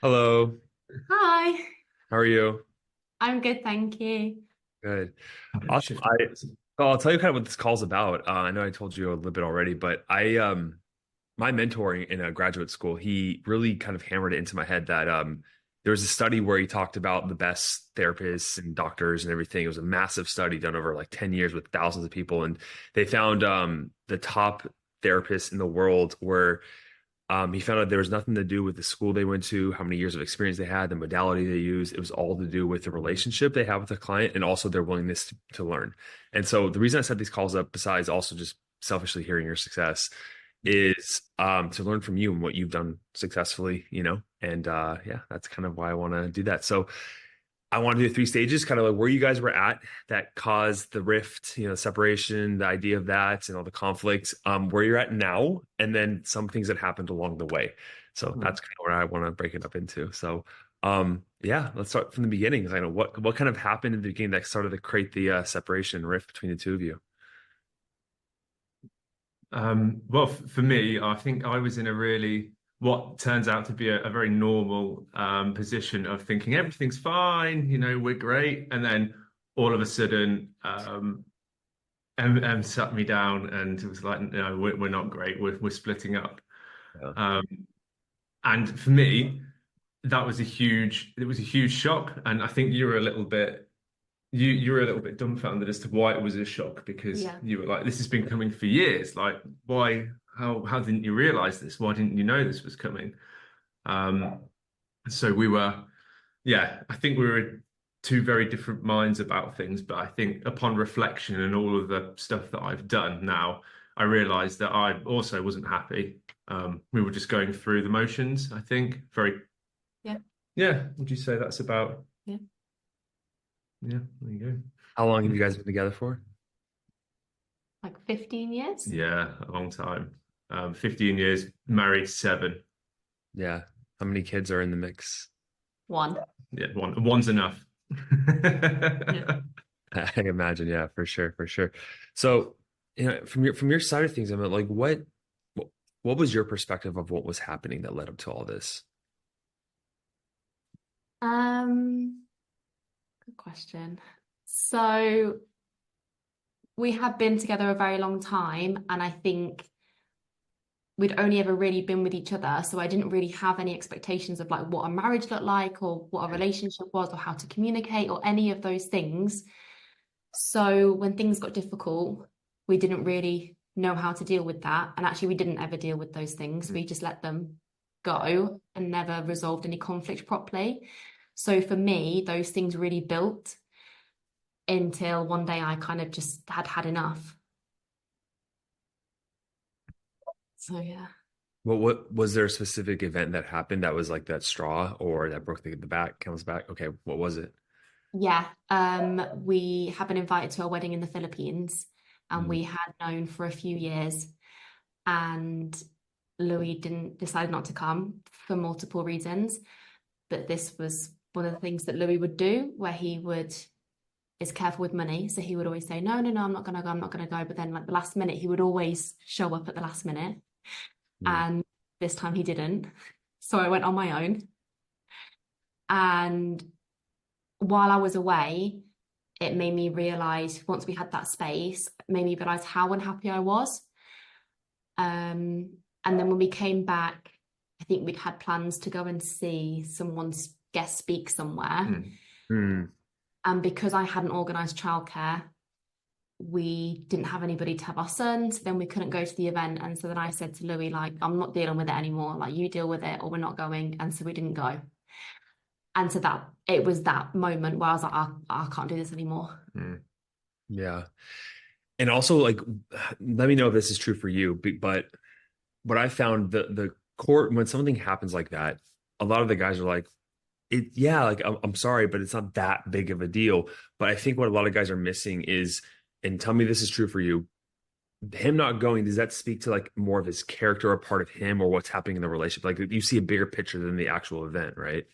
Hello, Hi, how are you? I'm good, thank you. Good. Awesome. Shift. I'll tell you kind of what this call's about. I know I told you a little bit already, but my mentor in a graduate school, he really kind of hammered it into my head that there was a study where he talked about the best therapists and doctors and everything. It was a massive study done over like 10 years with thousands of people, and they found the top therapists in the world were he found out there was nothing to do with the school they went to, how many years of experience they had, the modality they used. It was all to do with the relationship they have with the client and also their willingness to learn. And so the reason I set these calls up, besides also just selfishly hearing your success, is to learn from you and what you've done successfully, and yeah, that's kind of why I want to do that. So I want to do three stages, kind of like where you guys were at that caused the rift, separation, the idea of that, and all the conflicts, where you're at now, and then some things that happened along the way. So that's kind of where I want to break it up into. So, yeah, let's start from the beginning. 'Cause I know what kind of happened in the beginning that started to create the separation rift between the two of you. Well, for me, I think I was in a really, what turns out to be a very normal position of thinking everything's fine, we're great. And then all of a sudden, sat me down and it was like, no, we're not great. We're splitting up. Yeah. Um, and for me, it was a huge shock. And I think you were a little bit dumbfounded as to why it was a shock because Yeah. you were like, this has been coming for years. Like, why, how didn't you realize this? Why didn't you know this was coming? Um, so we were, yeah, I think we were in two very different minds about things, but I think upon reflection and all of the stuff that I've done now, I realized that I also wasn't happy. We were just going through the motions, I think. Very, Yeah. yeah, would you say that's about, Yeah. yeah, there you How long have go. you guys been together for? Like 15 years? Yeah, a long time. 15 years, married, seven. Yeah. How many kids are in the mix? One. Yeah, one's enough. Yeah. I can imagine. Yeah, for sure, for sure. So, from your side of things, I mean, like what was your perspective of what was happening that led up to all this? Um, Good question. So we had been together a very long time, and I think we'd only ever really been with each other. So I didn't really have any expectations of like what a marriage looked like or what a relationship was or how to communicate or any of those things. So when things got difficult, we didn't really know how to deal with that. And actually, we didn't ever deal with those things. We just let them go and never resolved any conflict properly. So for me, those things really built until one day I kind of just had enough. So yeah. What was there a specific event that happened that was like that straw or that broke the back, comes back? Okay, what was it? Yeah, we had been invited to a wedding in the Philippines, and Mm, we had known for a few years, and Louis didn't decided not to come for multiple reasons. But this was one of the things that Louis would do, where he would is careful with money, so he would always say, "No, no, no, I'm not gonna go, I'm not gonna go." But then, like the last minute, he would always show up at the last minute, mm, and this time he didn't. So I went on my own, and while I was away, it made me realize once we had that space, it made me realize how unhappy I was. And then when we came back, I think we'd had plans to go and see someone's guest speak somewhere. Mm. mm. And because I hadn't organised childcare, we didn't have anybody to have our son. So then we couldn't go to the event. And so then I said to Louis, like, I'm not dealing with it anymore. Like, you deal with it or we're not going. And so we didn't go. And so that it was that moment where I was like, I can't do this anymore. Mm. Yeah. And also like let me know if this is true for you, but what I found the court when something happens like that, a lot of the guys are like, yeah, like I'm sorry, but it's not that big of a deal. But I think what a lot of guys are missing is, and tell me this is true for you, him not going, does that speak to like more of his character or part of him or what's happening in the relationship? Like you see a bigger picture than the actual event, right?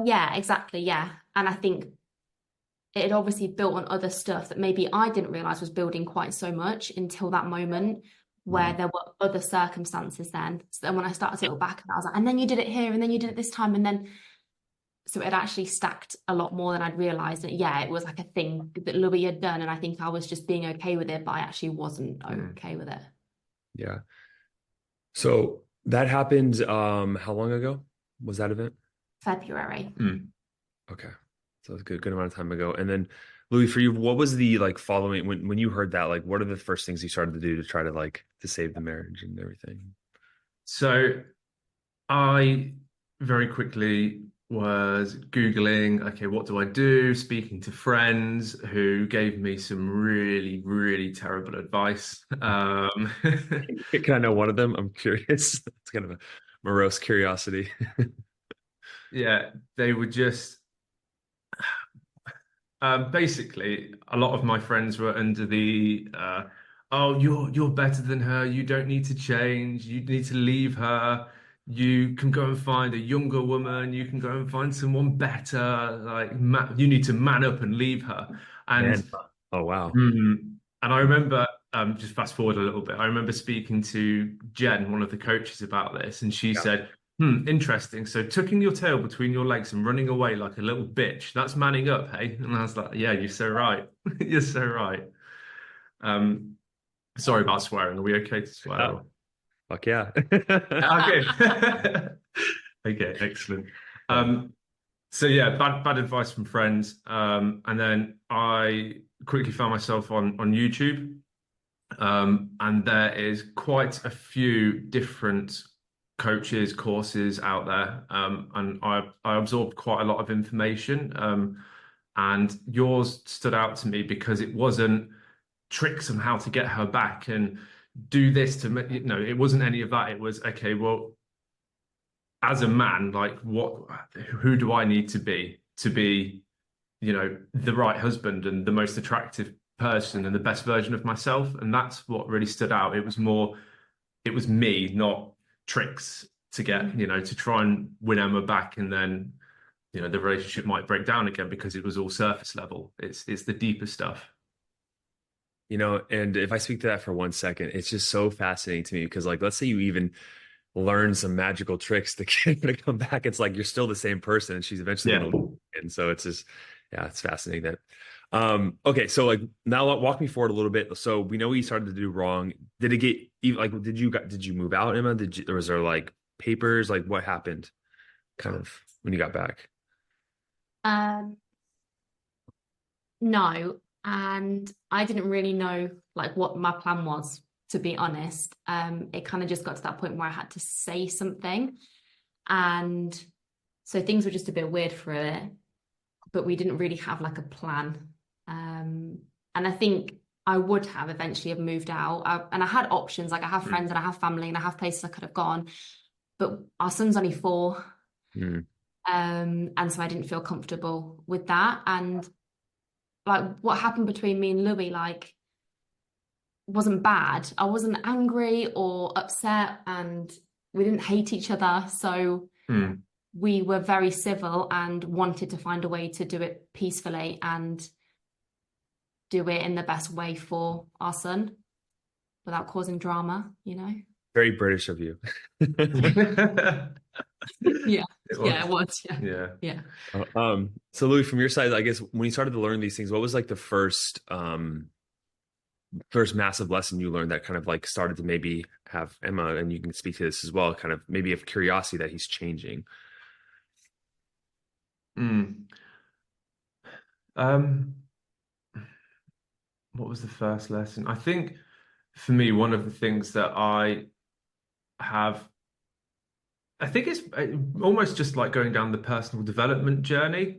Yeah, exactly. Yeah. And I think it had obviously built on other stuff that maybe I didn't realize was building quite so much until that moment where there were other circumstances then. So then when I started to look back, and I was like, and then you did it here, and then you did it this time, and then so it actually stacked a lot more than I'd realized. That yeah, it was like a thing that Louis had done, and I think I was just being okay with it, but I actually wasn't okay with it. Yeah. So that happened, how long ago was that event? February. Okay. So it's a good amount of time ago. And then Louis, for you, what was the like following when you heard that, like what are the first things you started to do to try to like to save the marriage and everything? So I very quickly was Googling, okay, what do I do? Speaking to friends who gave me some really, really terrible advice. Can I know one of them? I'm curious. It's kind of a morose curiosity. Yeah, they were just basically a lot of my friends were under the oh, you're better than her, you don't need to change, you need to leave her, you can go and find a younger woman, you can go and find someone better, like you need to man up and leave her. And Man. Oh wow. and I remember, just fast forward a little bit, I remember speaking to Jen, one of the coaches, about this, and she Yeah. said, interesting. So tucking your tail between your legs and running away like a little bitch, that's manning up, hey? And I was like, yeah, you're so right. You're so right. Um, sorry about swearing. Are we okay to swear? Oh, fuck yeah. Okay. Okay, excellent. So yeah, bad advice from friends. And then I quickly found myself on YouTube. And there is quite a few different coaches, courses out there. And I absorbed quite a lot of information. And yours stood out to me because it wasn't tricks on how to get her back and do this to, it wasn't any of that. It was, okay, well, as a man, like who do I need to be, the right husband and the most attractive person and the best version of myself? And that's what really stood out. It was me, not tricks to get, to try and win Emma back. And then, the relationship might break down again because it was all surface level. It's the deeper stuff. And if I speak to that for 1 second, it's just so fascinating to me because, like, let's say you even learn some magical tricks to get her to come back. It's like you're still the same person, and she's eventually going to leave. And so it's just, yeah, it's fascinating that. Okay, so like now walk me forward a little bit. So we know what you started to do wrong. Did it get like? Did you move out, Emma? Or was there like papers? Like what happened, kind of when you got back? No, and I didn't really know like what my plan was, to be honest. It kind of just got to that point where I had to say something, and so things were just a bit weird for it, but we didn't really have like a plan. And I think I would have eventually have moved out, and I had options. Like I have friends and I have family and I have places I could have gone, but our son's only 4. And so I didn't feel comfortable with that. And like what happened between me and Louis, like, wasn't bad. I wasn't angry or upset, and we didn't hate each other. So we were very civil and wanted to find a way to do it peacefully and do it in the best way for our son without causing drama, Very British of you. Yeah. It was. Yeah. So Louis, from your side, I guess when you started to learn these things, what was like the first massive lesson you learned that kind of like started to maybe have Emma, and you can speak to this as well, kind of maybe of curiosity that he's changing? What was the first lesson? I think for me, one of the things that I think it's almost just like going down the personal development journey.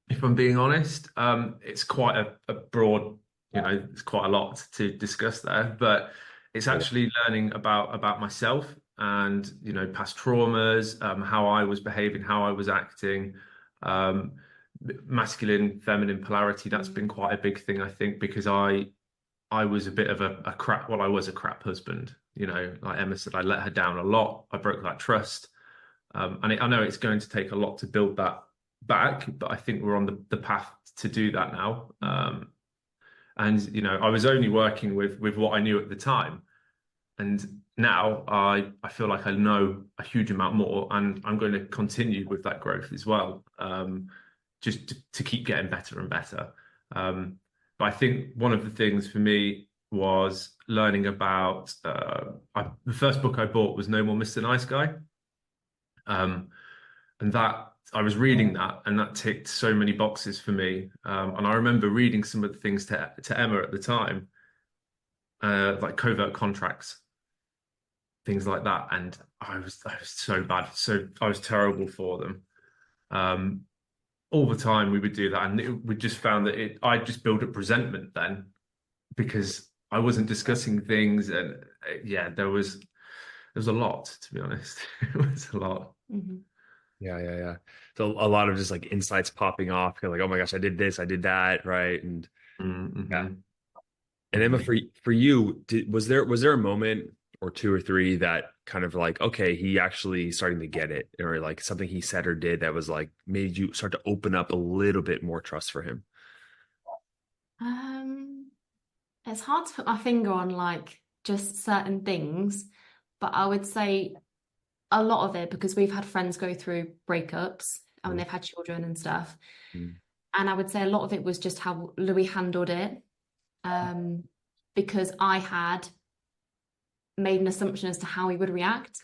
If I'm being honest, it's quite a broad, it's quite a lot to discuss there, but it's actually learning about myself and, past traumas, how I was behaving, how I was acting, masculine, feminine polarity. That's been quite a big thing, I think, because I was a bit of a crap, well, I was a crap husband, like Emma said, I let her down a lot. I broke that trust. And I know it's going to take a lot to build that back, but I think we're on the path to do that now. And I was only working with what I knew at the time. And now I feel like I know a huge amount more, and I'm going to continue with that growth as well, just to keep getting better and better. But I think one of the things for me was learning about the first book I bought was No More Mr. Nice Guy. And that I was reading that, and that ticked so many boxes for me. And I remember reading some of the things to Emma at the time, like covert contracts, things like that. And I was so bad, so I was terrible for them. All the time we would do that, and we just found that I just built up resentment then because I wasn't discussing things, and yeah, there was a lot, to be honest. It was a lot. Mm-hmm. Yeah. So a lot of just like insights popping off. You're like, oh my gosh, I did this, I did that, right? And Mm-hmm. yeah. And Emma, for you, was there a moment or two or three that kind of like, okay, he actually starting to get it, or like something he said or did that was like made you start to open up a little bit more trust for him? It's hard to put my finger on like just certain things, but I would say a lot of it because we've had friends go through breakups and they've had children and stuff. Mm. And I would say a lot of it was just how Louis handled it. Because I had made an assumption as to how he would react.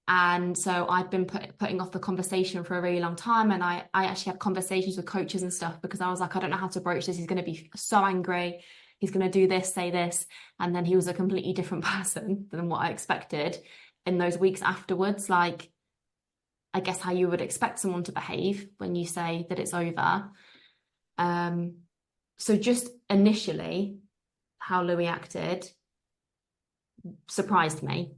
And so I'd been putting off the conversation for a really long time. And I actually had conversations with coaches and stuff because I was like, I don't know how to broach this. He's going to be so angry. He's going to do this, say this. And then he was a completely different person than what I expected in those weeks afterwards. Like, I guess how you would expect someone to behave when you say that it's over. So just initially, how Louis acted surprised me.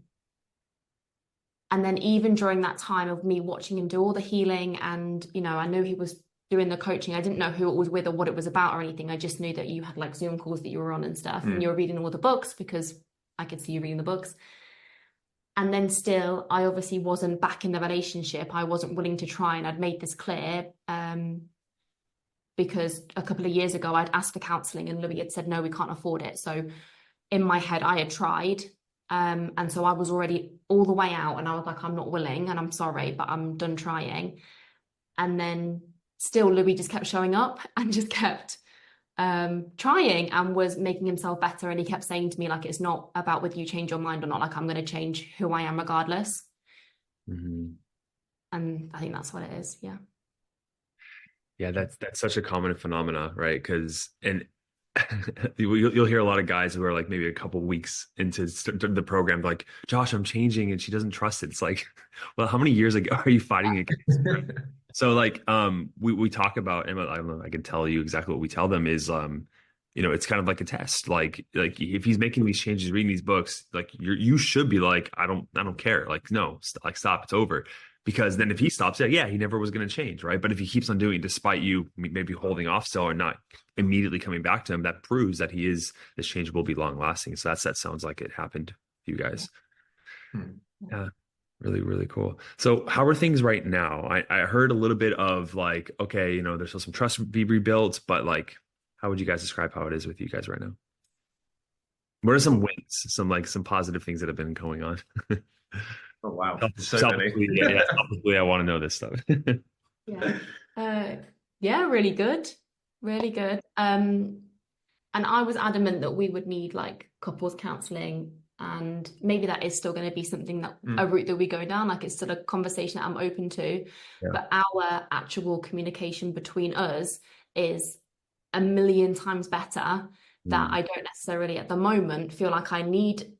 And then even during that time of me watching him do all the healing and, you know, I knew he was doing the coaching. I didn't know who it was with or what it was about or anything. I just knew that you had like Zoom calls that you were on and stuff and you were reading all the books because I could see you reading the books. And then still, I obviously wasn't back in the relationship. I wasn't willing to try, and I'd made this clear because a couple of years ago I'd asked for counselling and Louis had said, no, we can't afford it. So in my head, I had tried. And so I was already all the way out and I was like, I'm not willing and I'm sorry, but I'm done trying. And then still Louis just kept showing up and just kept trying and was making himself better. And he kept saying to me, like, it's not about whether you change your mind or not, like I'm going to change who I am regardless. Mm-hmm. And I think that's what it is. Yeah. Yeah, that's such a common phenomena, right? Because you'll hear a lot of guys who are like maybe a couple weeks into the program, like, Josh, I'm changing, and she doesn't trust it. It's like, well, how many years ago are you fighting against? So like, we talk about, and I don't know, I can tell you exactly what we tell them is, you know, it's kind of like a test. Like if he's making these changes, reading these books, like you should be like, I don't care. Like, no, like stop, it's over. Because then if he stops, yeah, he never was going to change, right? But if he keeps on doing it, despite you maybe holding off still or not immediately coming back to him, that proves that this change will be long lasting. So that sounds like it happened to you guys. Yeah, really, really cool. So how are things right now? I heard a little bit of like, okay, you know, there's still some trust be rebuilt, but like, how would you guys describe how it is with you guys right now? What are some wins, some positive things that have been going on? Oh wow, Selfishly, yeah, selfishly, I want to know this stuff. Yeah, really good, really good. And I was adamant that we would need like couples counselling, and maybe that is still going to be something that a route that we go down. Like it's still a conversation that I'm open to, but our actual communication between us is a million times better. That I don't necessarily at the moment feel like I need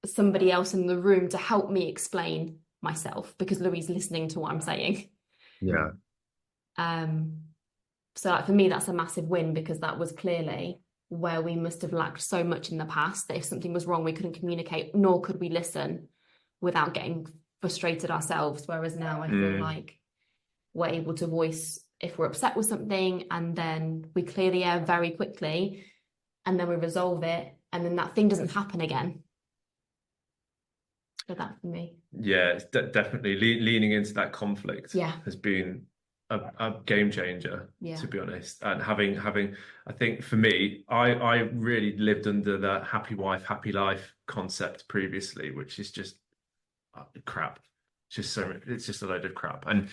somebody else in the room to help me explain myself because Louis is listening to what I'm saying. Yeah. So like, for me, that's a massive win because that was clearly where we must have lacked so much in the past that if something was wrong, we couldn't communicate, nor could we listen without getting frustrated ourselves. Whereas now I feel like we're able to voice if we're upset with something, and then we clear the air very quickly, and then we resolve it, and then that thing doesn't happen again. So that for me. Yeah, it's definitely leaning into that conflict has been a game changer, Yeah. to be honest. And having, I think for me, I really lived under the happy wife, happy life concept previously, which is just crap. It's just a load of crap. And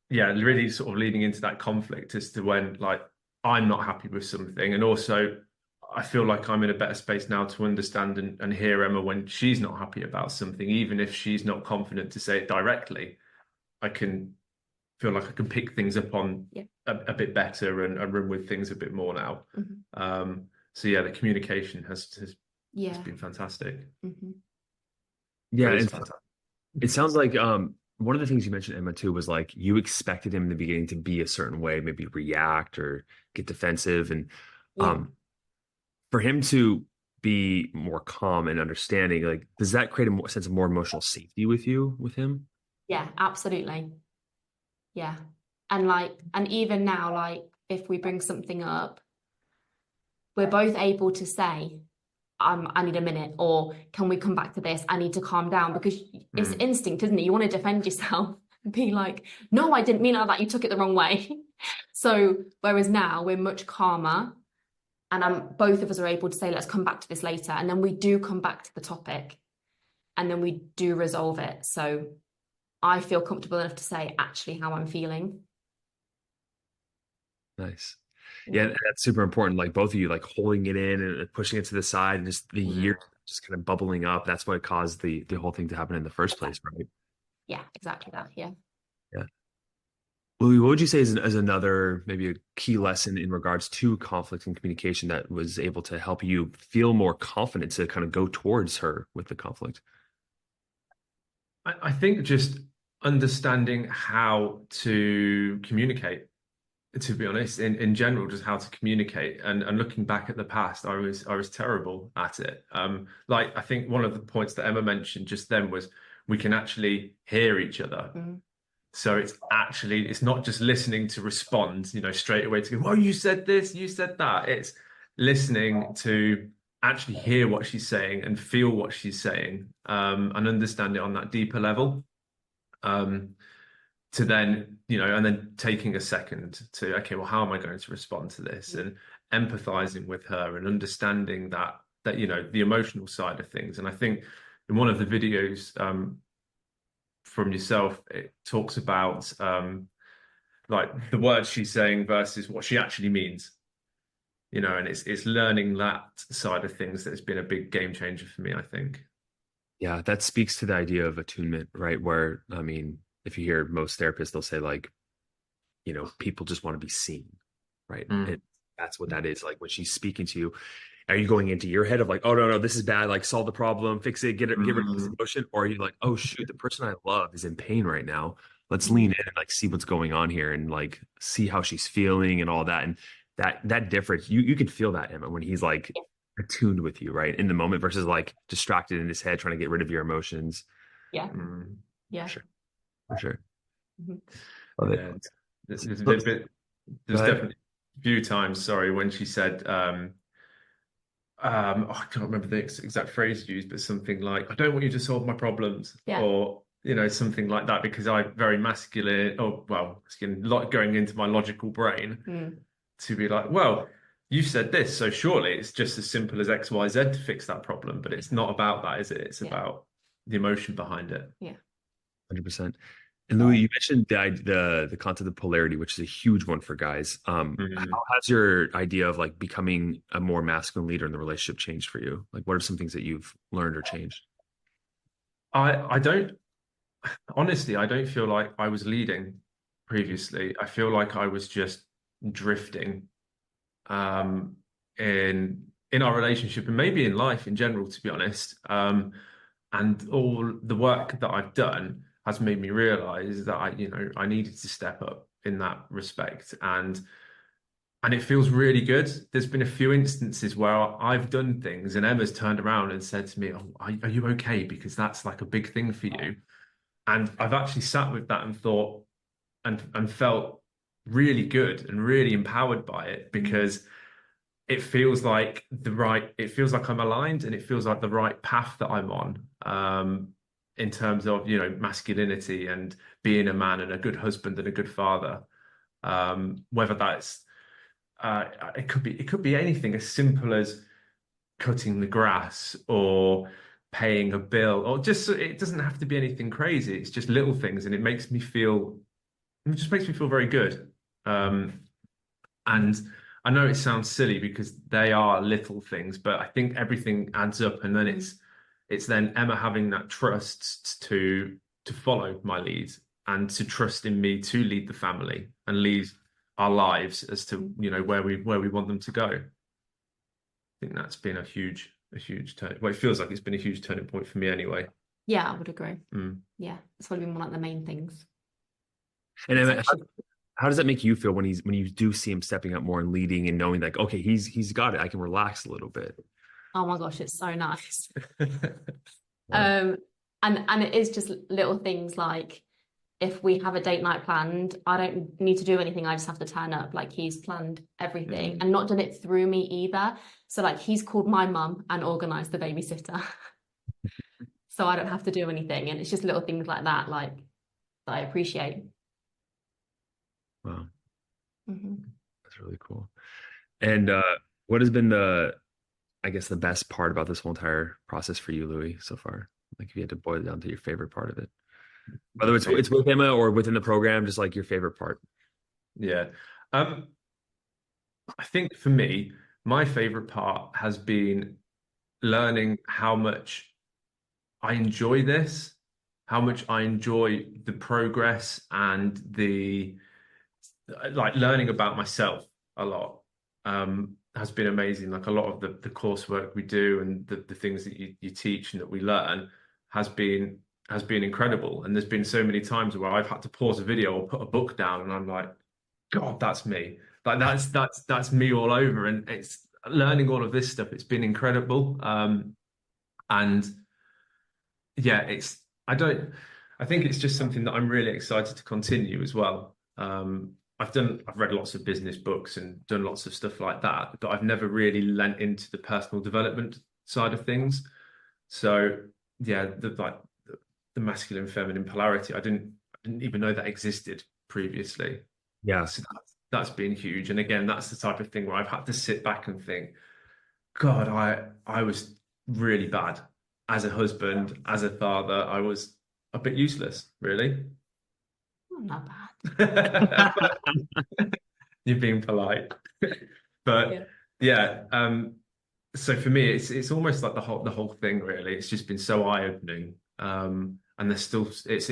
yeah, really sort of leading into that conflict as to when like I'm not happy with something, and also I feel like I'm in a better space now to understand and hear Emma when she's not happy about something, even if she's not confident to say it directly. I can feel like I can pick things up on a bit better and run with things a bit more now. So yeah, the communication has been fantastic. Yeah, It is and fantastic. it sounds like one of the things you mentioned, Emma, too, was like you expected him in the beginning to be a certain way, maybe react or get defensive. And for him to be more calm and understanding, like, does that create a more sense of more emotional safety with you, with him? Yeah, absolutely. Yeah. And like, and even now, like, if we bring something up, we're both able to say, I need a minute, or can we come back to this? I need to calm down, because it's instinct, isn't it? You want to defend yourself and be like, no, I didn't mean it like that. You took it the wrong way. So whereas now we're much calmer, and both of us are able to say, let's come back to this later. And then we do come back to the topic, and then we do resolve it. So I feel comfortable enough to say actually how I'm feeling. Nice. Yeah, that's super important. Like both of you, like holding it in and pushing it to the side, and just the year just kind of bubbling up. That's what caused the whole thing to happen in the first place, right? Yeah, exactly that. Yeah. Yeah. Louis, what would you say is another maybe a key lesson in regards to conflict and communication that was able to help you feel more confident to kind of go towards her with the conflict? I think just understanding how to communicate, to be honest, in general, just how to communicate. And looking back at the past, I was terrible at it. Like I think one of the points that Emma mentioned just then was we can actually hear each other. So it's not just listening to respond, straight away to go, well, you said this, you said that. It's listening to actually hear what she's saying and feel what she's saying, and understand it on that deeper level. To then, and then taking a second to, okay, well, how am I going to respond to this? And empathizing with her and understanding that the emotional side of things. And I think in one of the videos from yourself, it talks about like the words she's saying versus what she actually means. And it's learning that side of things that's been a big game changer for me, I think. Yeah, that speaks to the idea of attunement, right? Where, I mean, if you hear most therapists, they'll say like, people just want to be seen, right? And that's what that is. Like when she's speaking to you, are you going into your head of like, oh no, this is bad, like solve the problem, fix it, get rid of this emotion? Or are you like, oh shoot, the person I love is in pain right now. Let's lean in and like see what's going on here and like see how she's feeling and all that. And that difference, you can feel that, Emma, when he's like attuned with you, right? In the moment versus like distracted in his head trying to get rid of your emotions. Yeah. Yeah. For sure. Love it. There's definitely a few times, sorry, when she said, I can't remember the exact phrase used, but something like, I don't want you to solve my problems, or something like that, because I'm very masculine, going into my logical brain to be like, well, you said this, so surely it's just as simple as X, Y, Z to fix that problem. But it's not about that, is it? It's about the emotion behind it. Yeah. 100%. And Louis, you mentioned the concept of polarity, which is a huge one for guys. How has your idea of like becoming a more masculine leader in the relationship changed for you? Like, what are some things that you've learned or changed? I don't honestly, I don't feel like I was leading previously. I feel like I was just drifting in our relationship and maybe in life in general, to be honest. And all the work that I've done has made me realize that I needed to step up in that respect. And it feels really good. There's been a few instances where I've done things and Emma's turned around and said to me, oh, are you okay? Because that's like a big thing for you. And I've actually sat with that and thought and felt really good and really empowered by it, because it feels like I'm aligned and it feels like the right path that I'm on, in terms of, you know, masculinity and being a man and a good husband and a good father. Whether that's it could be anything as simple as cutting the grass or paying a bill, or just, it doesn't have to be anything crazy. It's just little things, and it just makes me feel very good. And I know it sounds silly because they are little things, but I think everything adds up, and then it's then Emma having that trust to follow my lead and to trust in me to lead the family and lead our lives as to, you know, where we want them to go. I think that's been a huge turn. Well, it feels like it's been a huge turning point for me anyway. Yeah, I would agree. Yeah, it's probably been one of the main things. And Emma, how does that make you feel when you do see him stepping up more and leading and knowing like, okay, he's got it, I can relax a little bit? Oh my gosh, it's so nice. Wow. And it is just little things like, if we have a date night planned, I don't need to do anything. I just have to turn up. Like, he's planned everything and not done it through me either. So like, he's called my mum and organised the babysitter. So I don't have to do anything. And it's just little things like that, like, that I appreciate. Wow. Mm-hmm. That's really cool. And what has been I guess, the best part about this whole entire process for you, Louis, so far? Like, if you had to boil it down to your favorite part of it, whether it's with Emma or within the program, just like your favorite part. Yeah. I think for me, my favorite part has been learning how much I enjoy this, how much I enjoy the progress and the, like, learning about myself a lot. Has been amazing. Like, a lot of the coursework we do and the things that you teach and that we learn has been incredible. And there's been so many times where I've had to pause a video or put a book down, and I'm like, God, that's me. Like, that's me all over. And it's learning all of this stuff. It's been incredible. And yeah, I think it's just something that I'm really excited to continue as well. I've read lots of business books and done lots of stuff like that, but I've never really lent into the personal development side of things. So yeah, the masculine feminine polarity, I didn't even know that existed previously. Yeah. So that's been huge. And again, that's the type of thing where I've had to sit back and think, God, I was really bad as a husband, as a father. I was a bit useless, really. Not bad. You're being polite. But yeah, so for me, it's almost like the whole thing, really. It's just been so eye-opening. And it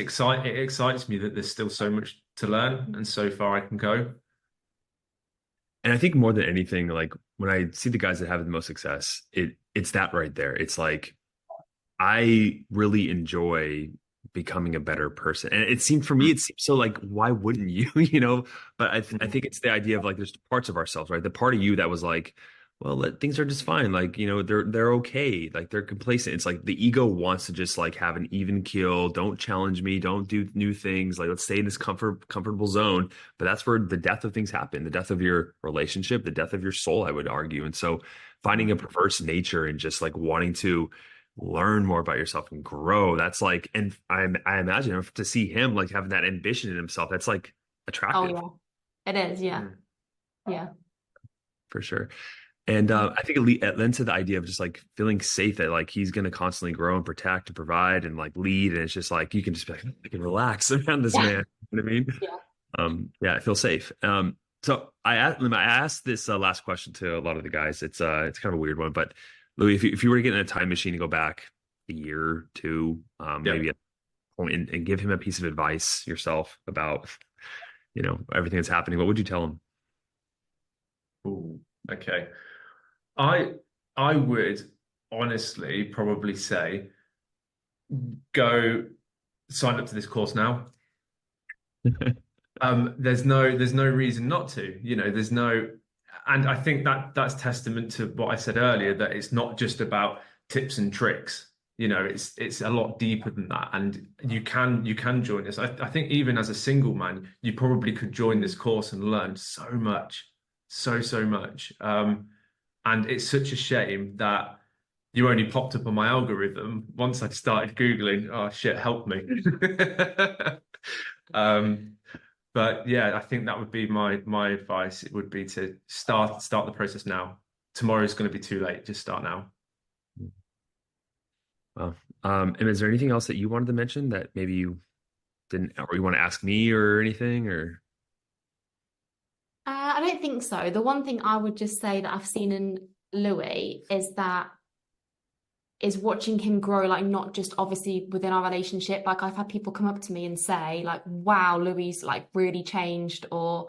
excites me that there's still so much to learn and so far I can go. And I think more than anything, like, when I see the guys that have the most success, it's that right there. It's like, I really enjoy becoming a better person. And it seemed so, like, why wouldn't you, you know? But I think it's the idea of, like, there's parts of ourselves, right? The part of you that was like, well, things are just fine. Like, you know, they're okay. Like, they're complacent. It's like the ego wants to just, like, have an even keel. Don't challenge me. Don't do new things. Like, let's stay in this comfortable zone. But that's where the death of things happen. The death of your relationship, the death of your soul, I would argue. And so finding a perverse nature and just, like, wanting to learn more about yourself and grow, that's like, and I imagine to see him, like, having that ambition in himself, that's, like, attractive. Oh yeah, it is. Yeah. Yeah. For sure. And I think it lends to the idea of just, like, feeling safe that, like, he's going to constantly grow and protect and provide and, like, lead. And it's just like, you can just be like, I can relax around this man. You know what I mean? Yeah. I feel safe. So I asked this last question to a lot of the guys. It's kind of a weird one, but Louis, if you were to get in a time machine and go back a year or two, maybe a point, and give him a piece of advice yourself about, you know, everything that's happening, what would you tell him? Ooh, okay. I would honestly probably say, go sign up to this course now. There's no reason not to, you know, and I think that's testament to what I said earlier, that it's not just about tips and tricks. You know, it's a lot deeper than that, and you can join this. I think even as a single man, you probably could join this course and learn so much, so much. And it's such a shame that you only popped up on my algorithm once I started Googling, oh shit, help me. Um, but yeah, I think that would be my advice. It would be to start the process now. Tomorrow's going to be too late. Just start now. Well, and is there anything else that you wanted to mention that maybe you didn't, or you want to ask me or anything, or? I don't think so. The one thing I would just say that I've seen in Louis is watching him grow, like not just obviously within our relationship. Like I've had people come up to me and say, like, wow, Louis like really changed, or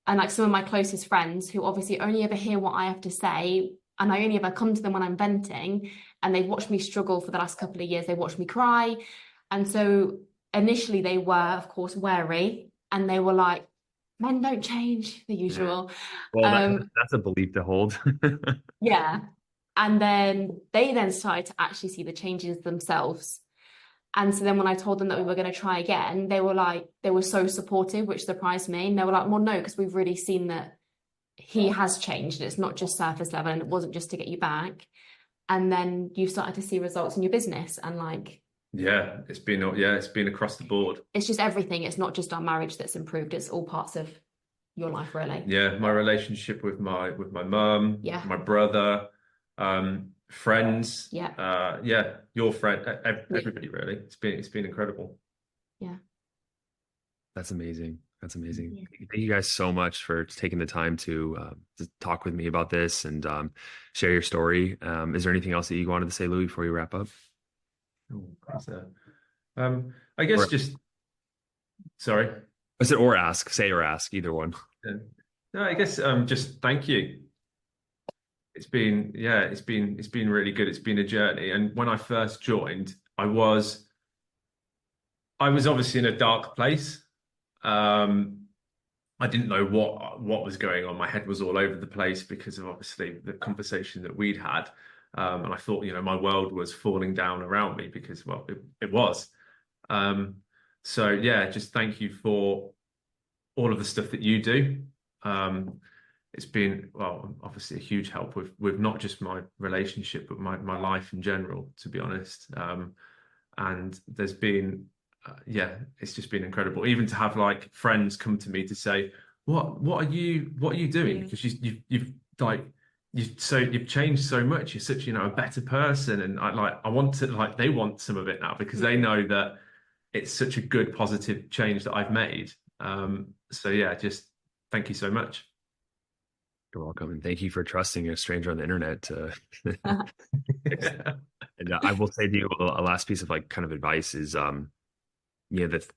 and like some of my closest friends who obviously only ever hear what I have to say, and I only ever come to them when I'm venting, and they've watched me struggle for the last couple of years. They watched me cry. And so initially they were, of course, wary, and they were like, men don't change, the usual. Well, Um, that's a belief to hold. yeah. And then they then started to actually see the changes themselves. And so then when I told them that we were going to try again, they were like, they were so supportive, which surprised me. And they were like, well, no, because we've really seen that he has changed. And it's not just surface level, and it wasn't just to get you back. And then you started to see results in your business, and like, It's been across the board. it's just everything. It's not just our marriage that's improved. It's all parts of your life, really. Yeah, my relationship with my mum, Yeah. my brother, friends, Yeah. your friend, everybody really. It's been incredible. Yeah. That's amazing. That's amazing. Yeah. Thank you guys so much for taking the time to talk with me about this and share your story. Is there anything else that you wanted to say, Louis, before you wrap up? Oh, I guess Or, just sorry. I said, or ask, say or ask, either one. No, I guess just thank you. It's been really good. It's been a journey. And when I first joined, I was obviously in a dark place. I didn't know what was going on. My head was all over the place because of obviously the conversation that we'd had. And I thought, my world was falling down around me because, well, it was. So yeah, just thank you for all of the stuff that you do. It's been, well, obviously a huge help with not just my relationship, but my life in general, to be honest. And there's been, it's just been incredible. Even to have like friends come to me to say, what are you doing? Because you've changed so much. You're such, a better person. And I want to, like, they want some of it now because they know that it's such a good, positive change that I've made. So yeah, just thank you so much. You're welcome. And thank you for trusting a stranger on the internet to and I will say to you a last piece of like kind of advice is the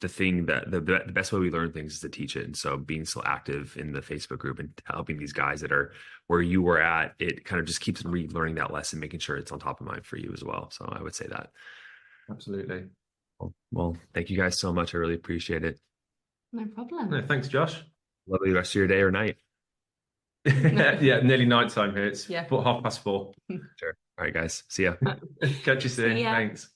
thing that the best way we learn things is to teach it. And so being so active in the Facebook group and helping these guys that are where you were at, it kind of just keeps relearning that lesson, making sure it's on top of mind for you as well. So I would say that. Absolutely. Well, thank you guys so much. I really appreciate it. No problem. No, thanks, Josh. Lovely rest of your day or night. Yeah, nearly night time here. It's Yeah. 4:30. Sure. All right, guys. See ya. Catch you soon. See ya. Thanks.